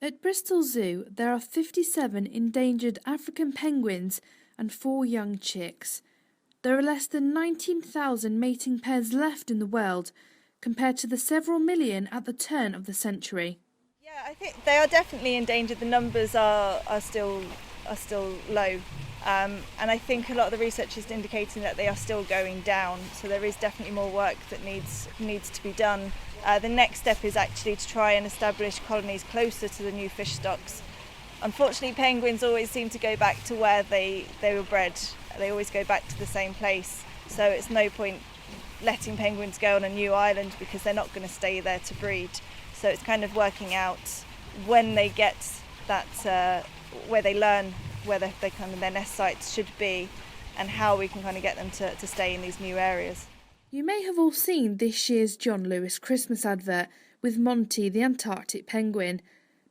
At Bristol Zoo, there are 57 endangered African penguins and 4 young chicks. There are less than 19,000 mating pairs left in the world, compared to the several million at the turn of the century. Yeah, I think they are definitely endangered. The numbers are still low, and I think a lot of the research is indicating that they are still going down. So there is definitely more work that needs to be done. The next step is actually to try and establish colonies closer to the new fish stocks. Unfortunately, penguins always seem to go back to where they were bred. They always go back to the same place. So it's no point letting penguins go on a new island because they're not going to stay there to breed. So it's kind of working out when they get that, where they learn where their nest sites should be, and how we can kind of get them to stay in these new areas. You may have all seen this year's John Lewis Christmas advert with Monty the Antarctic penguin,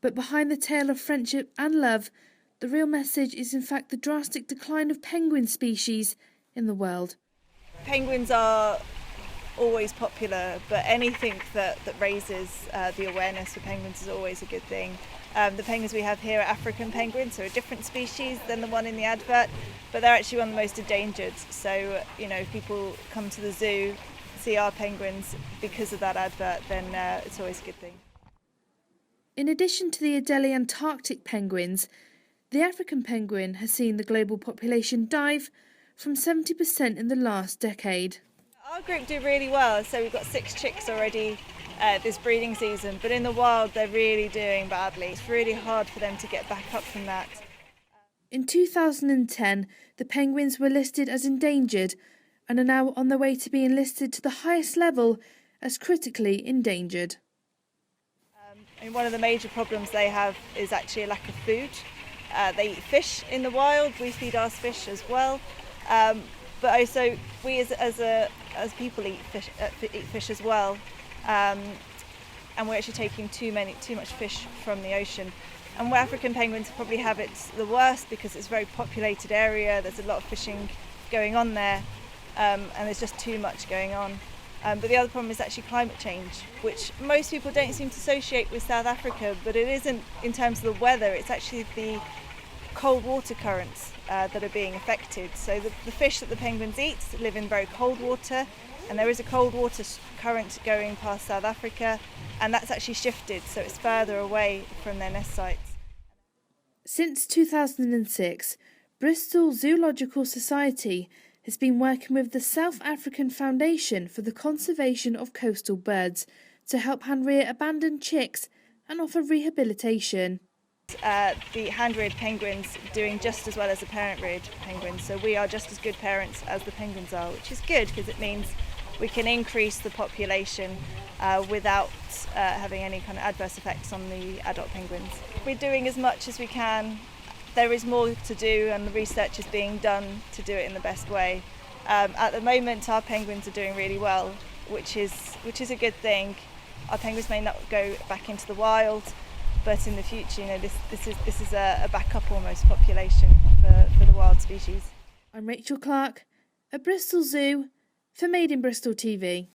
but behind the tale of friendship and love, the real message is in fact the drastic decline of penguin species in the world. Penguins are always popular, but anything that raises the awareness for penguins is always a good thing. The penguins we have here are African penguins, so a different species than the one in the advert, but they're actually one of the most endangered. So, if people come to the zoo, see our penguins because of that advert, then it's always a good thing. In addition to the Adelie Antarctic penguins, the African penguin has seen the global population dive from 70% in the last decade. Our group do really well, so we've got 6 chicks already this breeding season, but in the wild they're really doing badly. It's really hard for them to get back up from that. In 2010, the penguins were listed as endangered and are now on their way to being listed to the highest level as critically endangered. One of the major problems they have is actually a lack of food. They eat fish in the wild, we feed our fish as well, but also we as people eat fish as well, and we're actually taking too much fish from the ocean. And where African penguins probably have it the worst because it's a very populated area, there's a lot of fishing going on there, and there's just too much going on. But the other problem is actually climate change, which most people don't seem to associate with South Africa, but it isn't in terms of the weather, it's actually the cold water currents that are being affected. So the fish that the penguins eat live in very cold water, and there is a cold water current going past South Africa, and that's actually shifted, so it's further away from their nest sites. Since 2006, Bristol Zoological Society has been working with the South African Foundation for the Conservation of Coastal Birds to help hand-rear abandoned chicks and offer rehabilitation. The hand-reared penguins doing just as well as the parent-reared penguins, so we are just as good parents as the penguins are, which is good because it means we can increase the population without having any kind of adverse effects on the adult penguins. We're doing as much as we can. There is more to do and the research is being done to do it in the best way. At the moment our penguins are doing really well, which is a good thing. Our penguins may not go back into the wild, but in the future, this is a backup almost population for the wild species. I'm Rachel Clark at Bristol Zoo for Made in Bristol TV.